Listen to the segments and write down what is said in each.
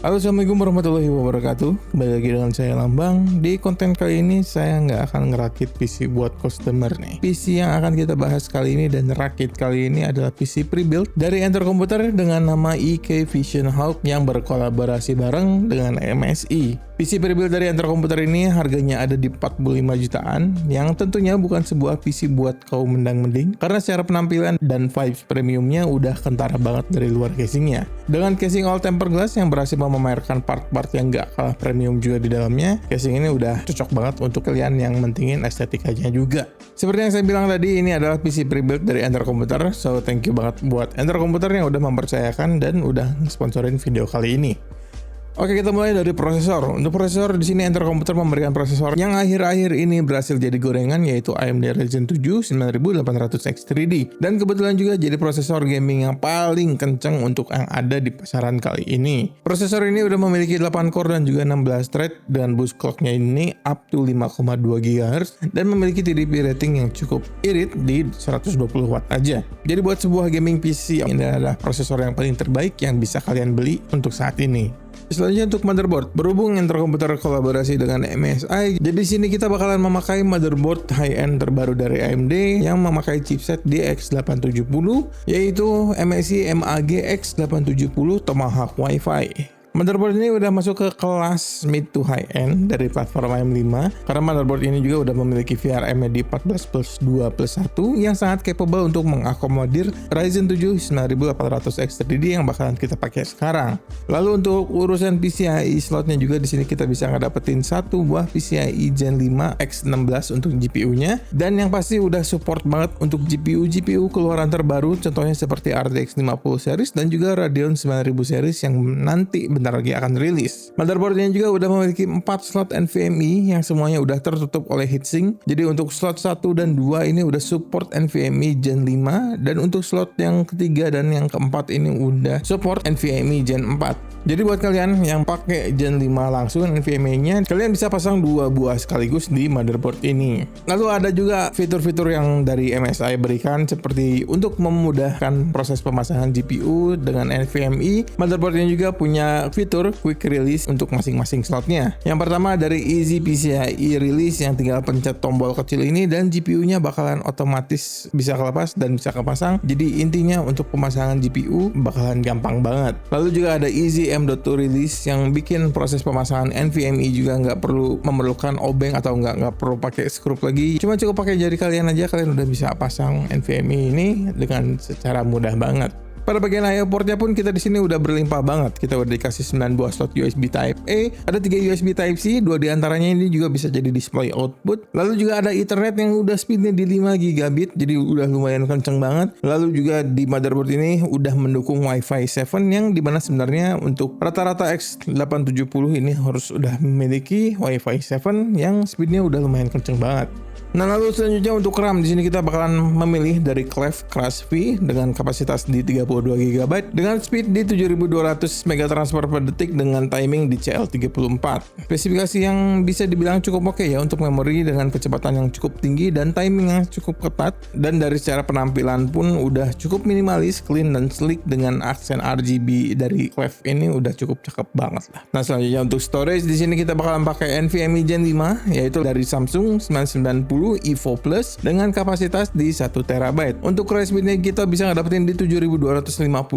Halo, assalamualaikum warahmatullahi wabarakatuh. Kembali lagi dengan saya Lambang. Di konten kali ini saya nggak akan ngerakit PC buat customer nih. PC yang akan kita bahas kali ini dan rakit kali ini adalah PC pre-built dari Enter Computer dengan nama EK Vision Hawk yang berkolaborasi bareng dengan MSI. PC pre-built dari Enter Computer ini harganya ada di 45 jutaan, yang tentunya bukan sebuah PC buat kaum mendang-mending karena secara penampilan dan vibes premiumnya udah kentara banget dari luar casingnya. Dengan casing all tempered glass yang berhasil memamerkan part-part yang gak kalah premium juga di dalamnya, casing ini udah cocok banget untuk kalian yang mentingin estetikanya juga. Seperti yang saya bilang tadi, ini adalah PC pre-built dari Enter Computer, so thank you banget buat Enter Computer yang udah mempercayakan dan udah sponsorin video kali ini. Oke, kita mulai dari prosesor. Untuk prosesor di sini Enter Computer memberikan prosesor yang akhir-akhir ini berhasil jadi gorengan, yaitu AMD Ryzen 7 9800X3D, dan kebetulan juga jadi prosesor gaming yang paling kenceng untuk yang ada di pasaran kali ini. Prosesor ini udah memiliki 8 core dan juga 16 thread, dan boost clocknya ini up to 5,2 GHz dan memiliki TDP rating yang cukup irit di 120 watt aja. Jadi buat sebuah gaming PC, ini adalah prosesor yang paling terbaik yang bisa kalian beli untuk saat ini. Selanjutnya untuk motherboard, berhubung Enter Computer kolaborasi dengan MSI, jadi di sini kita bakalan memakai motherboard high-end terbaru dari AMD yang memakai chipset DX870, yaitu MSI MAG X870 Tomahawk Wi-Fi. Motherboard ini udah masuk ke kelas mid to high end dari platform AM5 karena motherboard ini juga udah memiliki VRM di 14+2+1 yang sangat capable untuk mengakomodir Ryzen 7 9800X3D yang bakalan kita pakai sekarang. Lalu untuk urusan PCIe slotnya juga di sini kita bisa ngedapetin satu buah PCIe Gen 5 X16 untuk GPU-nya, dan yang pasti udah support banget untuk GPU keluaran terbaru, contohnya seperti RTX 50 series dan juga Radeon 9000 series yang nanti lagi akan rilis. Motherboardnya juga udah memiliki 4 slot NVMe yang semuanya udah tertutup oleh heatsink. Jadi untuk slot 1 dan 2 ini udah support NVMe Gen 5, dan untuk slot yang ketiga dan yang keempat ini udah support NVMe Gen 4. Jadi buat kalian yang pakai Gen 5 langsung NVMe-nya, kalian bisa pasang 2 buah sekaligus di motherboard ini. Lalu ada juga fitur-fitur yang dari MSI berikan, seperti untuk memudahkan proses pemasangan GPU dengan NVMe. Motherboard ini juga punya fitur quick release untuk masing-masing slotnya. Yang pertama dari Easy PCIe Release yang tinggal pencet tombol kecil ini dan GPU-nya bakalan otomatis bisa kelepas dan bisa kepasang. Jadi intinya untuk pemasangan GPU bakalan gampang banget. Lalu juga ada Easy M.2 Release yang bikin proses pemasangan NVMe juga nggak perlu memerlukan obeng atau nggak perlu pakai skrup lagi. Cuma cukup pakai jari kalian aja, kalian udah bisa pasang NVMe ini dengan secara mudah banget. Pada bagian I/O portnya pun kita di sini udah berlimpah banget. Kita udah dikasih 9 buah slot USB Type A, ada 3 USB Type C, 2 diantaranya ini juga bisa jadi display output. Lalu juga ada Ethernet yang udah speednya di 5 GB, jadi udah lumayan kenceng banget. Lalu juga di motherboard ini udah mendukung Wi-Fi 7 yang dimana sebenarnya untuk rata-rata X870 ini harus udah memiliki Wi-Fi 7 yang speednya udah lumayan kenceng banget. Nah, lalu selanjutnya untuk RAM di sini kita bakalan memilih dari Cleve Crush V dengan kapasitas di 32 GB dengan speed di 7200 MB transfer per detik dengan timing di CL34. Spesifikasi yang bisa dibilang cukup oke ya untuk memori dengan kecepatan yang cukup tinggi dan timing yang cukup ketat, dan dari secara penampilan pun udah cukup minimalis, clean dan sleek dengan aksen RGB dari Cleve ini udah cukup cakep banget lah. Nah, selanjutnya untuk storage di sini kita bakalan pakai NVMe Gen 5 yaitu dari Samsung 990 Evo Plus dengan kapasitas di 1 TB. Untuk write speednya kita bisa ngedapetin di 7250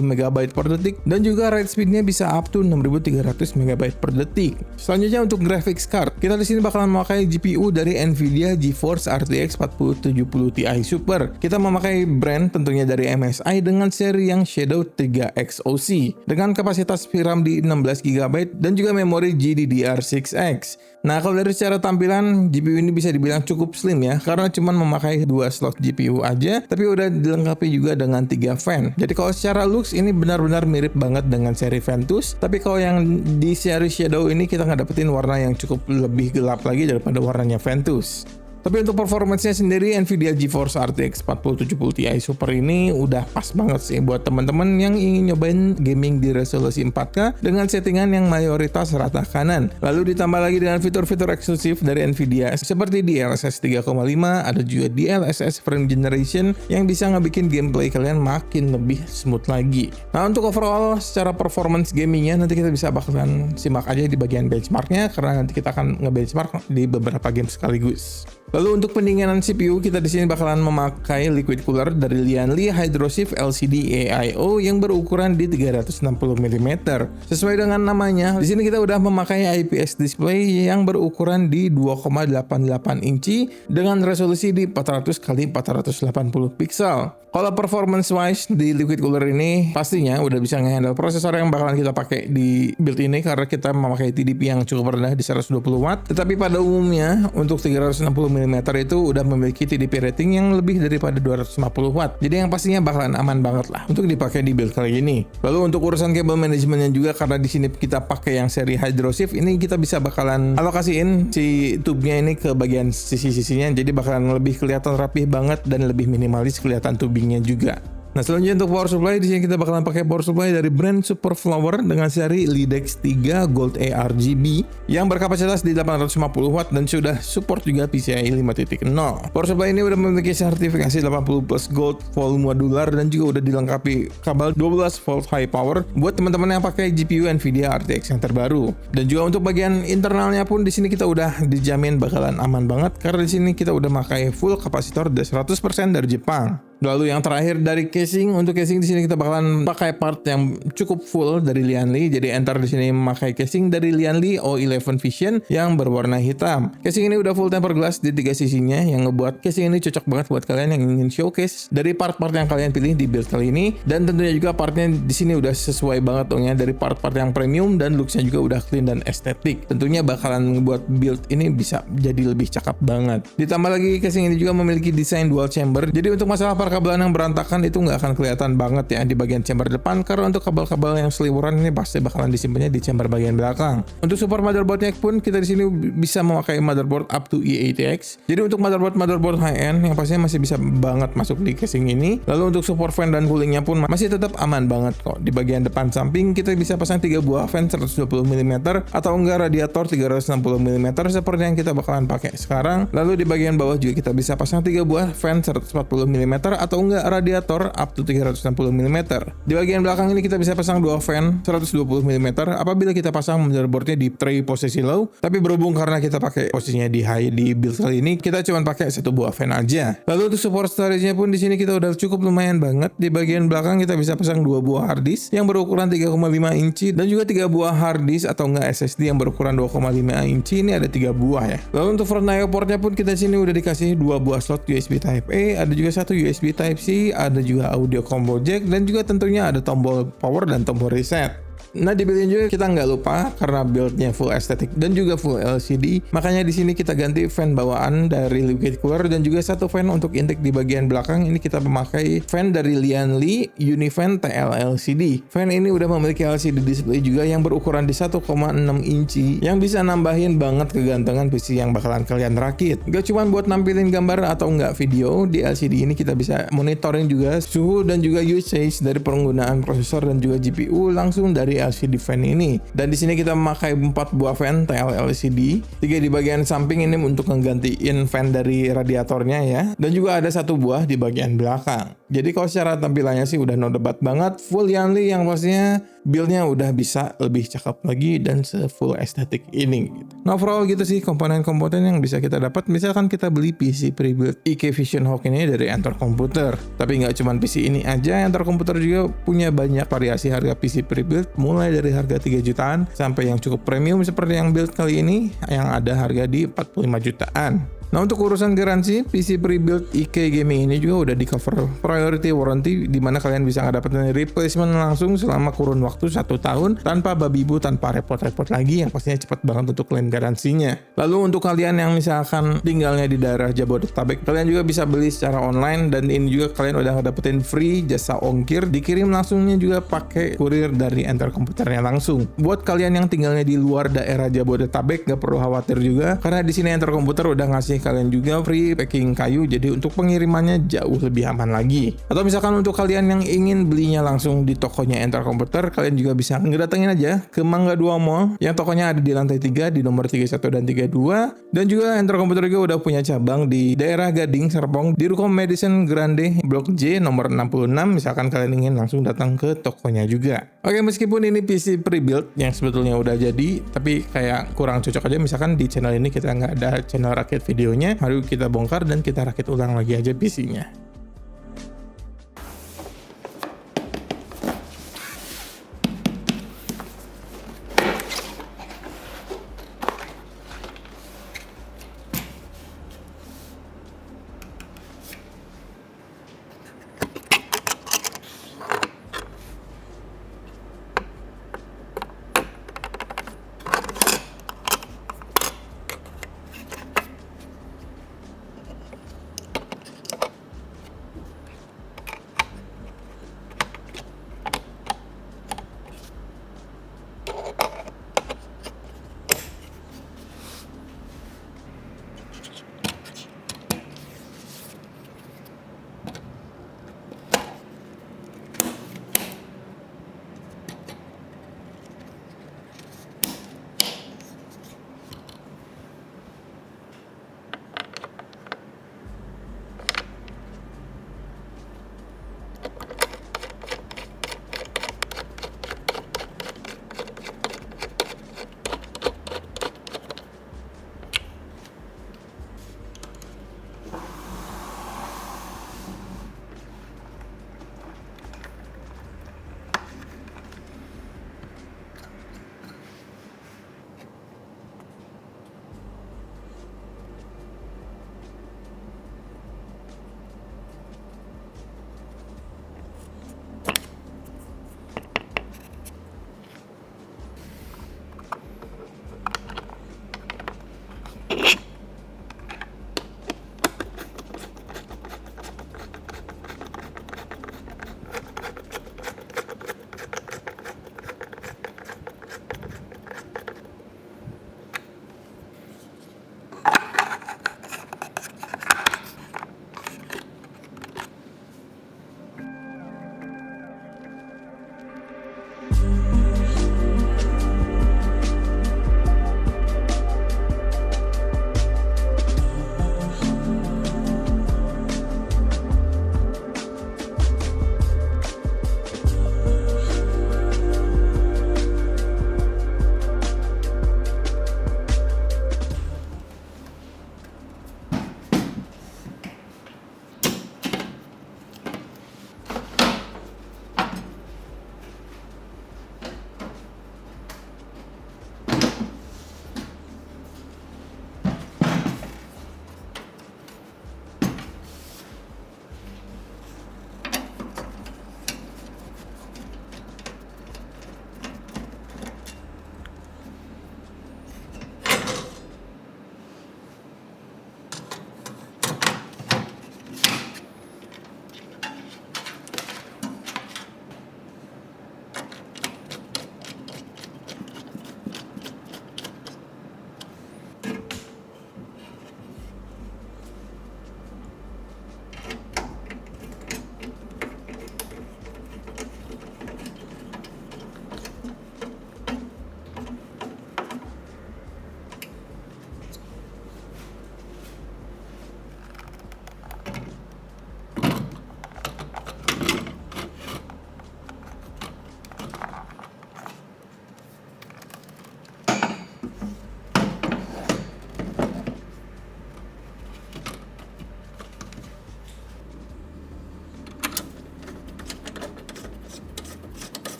MB per detik, dan juga write speednya bisa up to 6300 MB per detik. Selanjutnya untuk graphics card, kita di sini bakalan memakai GPU dari Nvidia GeForce RTX 4070 Ti Super. Kita memakai brand tentunya dari MSI dengan seri yang Shadow 3 XOC dengan kapasitas VRAM di 16 GB dan juga memori GDDR6X. Nah, kalau dari secara tampilan GPU ini bisa dibilang cukup slim ya, karena cuma memakai 2 slot GPU aja, tapi udah dilengkapi juga dengan 3 fan. Jadi kalau secara looks ini benar-benar mirip banget dengan seri Ventus, tapi kalau yang di seri Shadow ini kita nggak dapetin warna yang cukup lebih gelap lagi daripada warnanya Ventus. Tapi untuk performance-nya sendiri, Nvidia GeForce RTX 4070 Ti Super ini udah pas banget sih buat teman-teman yang ingin nyobain gaming di resolusi 4K dengan settingan yang mayoritas rata kanan. Lalu ditambah lagi dengan fitur-fitur eksklusif dari Nvidia seperti DLSS 3,5, ada juga DLSS Frame Generation yang bisa ngebikin gameplay kalian makin lebih smooth lagi. Nah, untuk overall secara performance gamingnya nanti kita bisa bakalan simak aja di bagian benchmarknya, karena nanti kita akan nge-benchmark di beberapa game sekaligus. Lalu untuk pendinginan CPU, kita di sini bakalan memakai liquid cooler dari Lianli Hydroshift LCD AIO yang berukuran di 360 mm. Sesuai dengan namanya, di sini kita udah memakai IPS display yang berukuran di 2,88 inci dengan resolusi di 400 x 480 pixel. Kalau performance wise di liquid cooler ini pastinya udah bisa ngehandle prosesor yang bakalan kita pakai di build ini, karena kita memakai TDP yang cukup rendah di 120 watt. Tetapi pada umumnya untuk 360 mm itu udah memiliki TDP rating yang lebih daripada 250 watt. Jadi yang pastinya bakalan aman banget lah untuk dipakai di build kali ini. Lalu untuk urusan kabel manajemennya juga, karena di sini kita pakai yang seri Hydroshift, ini kita bisa bakalan alokasiin si tube-nya ini ke bagian sisi-sisinya, jadi bakalan lebih kelihatan rapih banget dan lebih minimalis kelihatan tubingnya juga. Nah, selanjutnya untuk power supply, di sini kita bakalan pakai power supply dari brand Superflower dengan seri Lidex 3 Gold ARGB yang berkapasitas di 850 watt dan sudah support juga PCIe 5.0. Power supply ini udah memiliki sertifikasi 80 plus Gold full modular dan juga udah dilengkapi kabel 12 volt high power buat teman-teman yang pakai GPU Nvidia RTX yang terbaru. Dan juga untuk bagian internalnya pun di sini kita udah dijamin bakalan aman banget, karena di sini kita udah pakai full kapasitor 100% dari Jepang. Lalu yang terakhir dari casing, untuk casing di sini kita bakalan pakai part yang cukup full dari Lianli. Jadi Enter di sini memakai casing dari Lianli O11 Vision yang berwarna hitam. Casing ini udah full tempered glass di 3 sisinya yang ngebuat casing ini cocok banget buat kalian yang ingin showcase dari part-part yang kalian pilih di build kali ini. Dan tentunya juga partnya di sini udah sesuai banget dong ya, dari part-part yang premium dan looksnya juga udah clean dan estetik. Tentunya bakalan ngebuat build ini bisa jadi lebih cakep banget. Ditambah lagi casing ini juga memiliki desain dual chamber. Jadi untuk masalah kabelan yang berantakan itu nggak akan kelihatan banget ya di bagian chamber depan, karena untuk kabel-kabel yang seliweran ini pasti bakalan disimpannya di chamber bagian belakang. Untuk support motherboardnya pun kita di sini bisa memakai motherboard up to i8X. Jadi untuk motherboard high end yang pastinya masih bisa banget masuk di casing ini. Lalu untuk support fan dan coolingnya pun masih tetap aman banget kok. Di bagian depan samping kita bisa pasang 3 buah fan 120 mm atau enggak radiator 360 mm seperti yang kita bakalan pakai sekarang. Lalu di bagian bawah juga kita bisa pasang 3 buah fan 140 mm atau enggak radiator up to 360 mm. Di bagian belakang ini kita bisa pasang 2 fan 120 mm apabila kita pasang motherboardnya di tray posisi low. Tapi berhubung karena kita pakai posisinya di high di build kali ini, kita cuma pakai 1 buah fan aja. Lalu untuk support storage-nya pun di sini kita udah cukup lumayan banget. Di bagian belakang kita bisa pasang 2 buah hard disk yang berukuran 3,5 inci dan juga 3 buah hard disk atau enggak SSD yang berukuran 2,5 inci. Ini ada 3 buah ya. Lalu untuk front I/O portnya pun kita sini udah dikasih 2 buah slot USB Type A, ada juga 1 USB Type C, ada juga audio combo jack, dan juga tentunya ada tombol power dan tombol reset. Nah, di build juga kita nggak lupa, karena buildnya full estetik dan juga full LCD, makanya di sini kita ganti fan bawaan dari liquid cooler dan juga 1 fan untuk intake di bagian belakang. Ini kita memakai fan dari Lianli Unifan TL LCD. Fan ini udah memiliki LCD display juga yang berukuran di 1,6 inci yang bisa nambahin banget kegantengan PC yang bakalan kalian rakit. Gak cuma buat nampilin gambar atau enggak video, di LCD ini kita bisa monitoring juga suhu dan juga usage dari penggunaan prosesor dan juga GPU langsung dari LCD fan ini. Dan di sini kita memakai 4 buah fan TL LCD, 3 di bagian samping ini untuk menggantiin fan dari radiatornya ya, dan juga ada 1 buah di bagian belakang. Jadi kalau secara tampilannya sih udah no debat banget, full Lianli yang pastinya buildnya udah bisa lebih cakep lagi dan se-full estetik ini gitu. Nah, overall gitu sih komponen-komponen yang bisa kita dapat. Misalkan kita beli PC pre-built IK Vision Hawk ini dari Enter Computer. Tapi nggak cuma PC ini aja, Enter Computer juga punya banyak variasi harga PC pre-built, mulai dari harga 3 jutaan sampai yang cukup premium seperti yang build kali ini yang ada harga di 45 jutaan. Nah, untuk urusan garansi, PC pre-built IK Gaming ini juga udah di cover priority warranty, di mana kalian bisa ngedapetin replacement langsung selama kurun waktu 1 tahun tanpa babi bu, tanpa repot-repot lagi, yang pastinya cepat banget untuk klaim garansinya. Lalu untuk kalian yang misalkan tinggalnya di daerah Jabodetabek, kalian juga bisa beli secara online, dan ini juga kalian udah ngedapetin free jasa ongkir, dikirim langsungnya juga pakai kurir dari Enter Komputernya langsung. Buat kalian yang tinggalnya di luar daerah Jabodetabek, gak perlu khawatir juga, karena di sini Enter Komputer udah ngasih kalian juga free packing kayu, jadi untuk pengirimannya jauh lebih aman lagi. Atau misalkan untuk kalian yang ingin belinya langsung di tokonya Entar Komputer, kalian juga bisa ngedatengin aja ke Mangga 2 Mall yang tokonya ada di lantai 3 di nomor 31 dan 32. Dan juga Entar Komputer juga udah punya cabang di daerah Gading, Serpong di Ruko Madison Grande Blok J nomor 66, misalkan kalian ingin langsung datang ke tokonya juga. Oke, meskipun ini PC pre-build yang sebetulnya udah jadi, tapi kayak kurang cocok aja, misalkan di channel ini kita nggak ada channel rakit videonya, mari kita bongkar dan kita rakit ulang lagi aja PC-nya.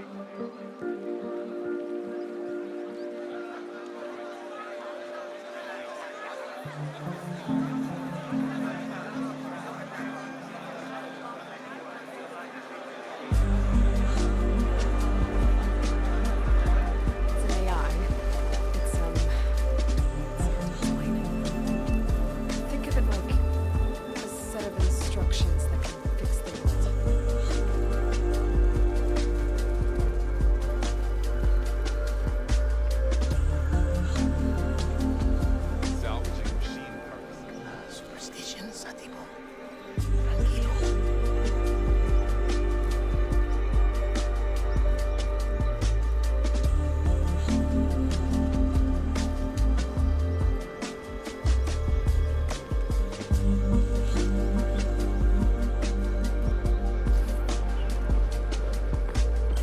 It's an AI. Think of it like a set of instructions that can fix the world. Salvaging machine parts. Superstitions, amigo. Tranquilo.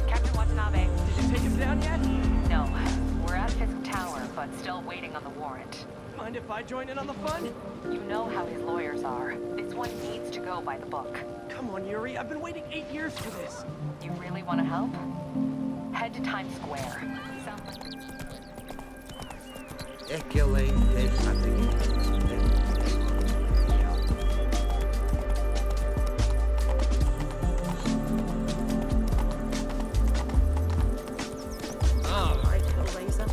Captain Watanabe. Did you take him down yet? No, we're at Fisk Tower, but still waiting on the warrant. Mind if I join in on the fun? You know how his lawyers are. This one needs to go by the book. Come on, Yuri. I've been waiting 8 years for this. You really want to help? Head to Times Square. Sounds like É que ele é Alright, Hellraiser.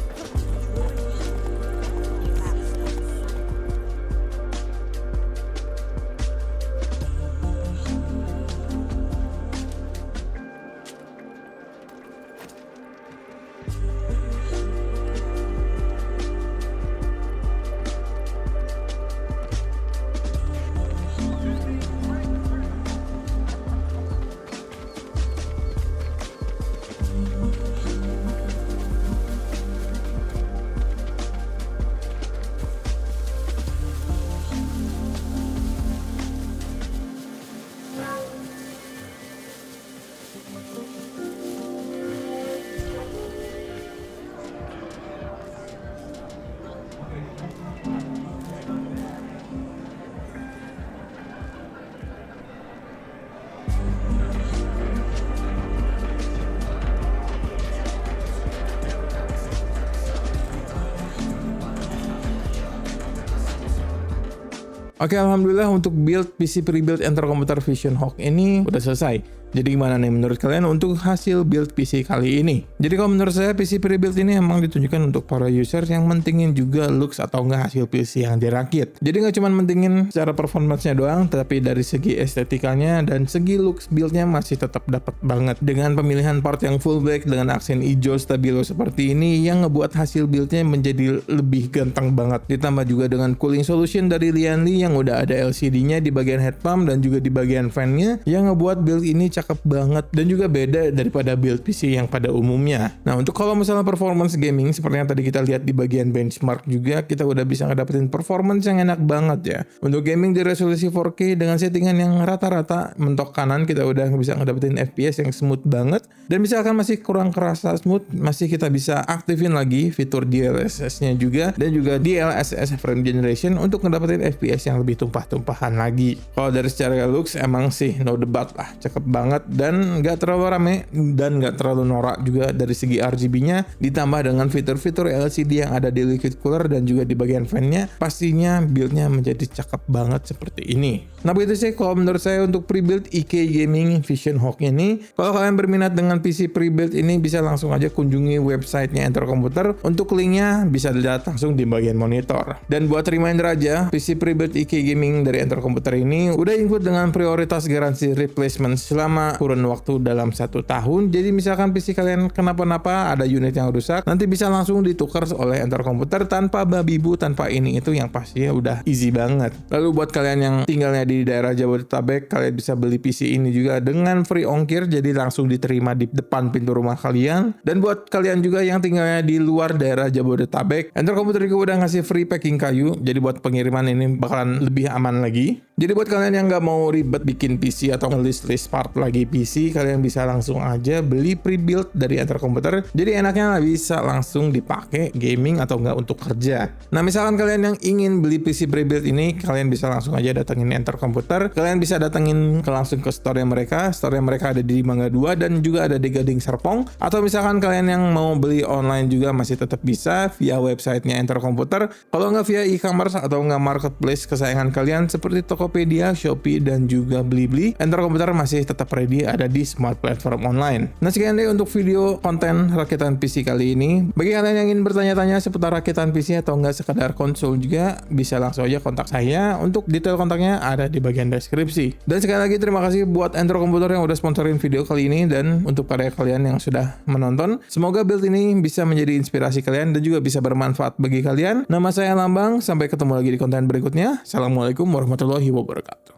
Oke, alhamdulillah untuk build PC pre-build Enter Computer Vision Hawk ini udah selesai. Jadi gimana nih menurut kalian untuk hasil build PC kali ini? Jadi kalau menurut saya PC pre-build ini emang ditunjukkan untuk para user yang mentingin juga looks atau enggak hasil PC yang dirakit. Jadi nggak cuma mentingin secara performance-nya doang, tapi dari segi estetikanya dan segi looks build-nya masih tetap dapat banget. Dengan pemilihan part yang full black dengan aksen hijau stabilo seperti ini yang ngebuat hasil build-nya menjadi lebih ganteng banget. Ditambah juga dengan cooling solution dari Lianli yang udah ada LCD-nya di bagian head pump dan juga di bagian fan-nya yang ngebuat build ini cakep banget dan juga beda daripada build PC yang pada umumnya. Nah, untuk kalau misalnya performance gaming seperti yang tadi kita lihat di bagian benchmark juga kita udah bisa ngedapetin performance yang enak banget ya. Untuk gaming di resolusi 4K dengan settingan yang rata-rata mentok kanan kita udah bisa ngedapetin FPS yang smooth banget, dan misalkan masih kurang kerasa smooth masih kita bisa aktifin lagi fitur DLSS-nya juga dan juga DLSS frame generation untuk ngedapetin FPS yang lebih tumpah-tumpahan lagi. Kalau dari secara looks emang sih no debat lah, cakep banget dan nggak terlalu rame dan nggak terlalu norak juga dari segi RGB-nya, ditambah dengan fitur-fitur LCD yang ada di liquid cooler dan juga di bagian fan-nya, pastinya build-nya menjadi cakep banget seperti ini. Nah begitu sih kalau menurut saya untuk pre-build IK Gaming Vision Hawk ini. Kalau kalian berminat dengan PC pre-build ini bisa langsung aja kunjungi websitenya Enter Computer, untuk linknya bisa dilihat langsung di bagian monitor. Dan buat reminder aja, PC pre-build IK Gaming dari Enter Computer ini udah include dengan prioritas garansi replacement selama kurun waktu dalam 1 tahun. Jadi misalkan PC kalian kenapa-napa, ada unit yang rusak, nanti bisa langsung ditukar oleh Enter Computer tanpa babi bu, tanpa ini itu, yang pastinya udah easy banget. Lalu buat kalian yang tinggalnya di daerah Jabodetabek, kalian bisa beli PC ini juga dengan free ongkir, jadi langsung diterima di depan pintu rumah kalian. Dan buat kalian juga yang tinggalnya di luar daerah Jabodetabek, Enter Computer juga udah ngasih free packing kayu, jadi buat pengiriman ini bakalan lebih aman lagi. Jadi buat kalian yang nggak mau ribet bikin PC atau nge-list part lagi PC, kalian bisa langsung aja beli pre-built dari Enter Computer. Jadi enaknya bisa langsung dipakai gaming atau nggak untuk kerja. Nah misalkan kalian yang ingin beli PC pre-built ini, kalian bisa langsung aja datengin Enter Computer. Kalian bisa datengin langsung ke store mereka. Store mereka ada di Mangga 2 dan juga ada di Gading Serpong. Atau misalkan kalian yang mau beli online juga masih tetap bisa via websitenya Enter Computer. Kalau nggak via e-commerce atau nggak marketplace kesayangan kalian seperti Tokopedia, Shopee, dan juga Blibli, Enter Computer masih tetap ready ada di smart platform online. Nah sekian deh untuk video konten rakitan PC kali ini. Bagi kalian yang ingin bertanya-tanya seputar rakitan PC atau nggak sekedar konsol juga, bisa langsung aja kontak saya. Untuk detail kontaknya ada di bagian deskripsi. Dan sekali lagi terima kasih buat Enter Computer yang udah sponsorin video kali ini, dan untuk para kalian yang sudah menonton, semoga build ini bisa menjadi inspirasi kalian dan juga bisa bermanfaat bagi kalian. Nama saya Lambang, sampai ketemu lagi di konten berikutnya. Assalamualaikum warahmatullahi wabarakatuh.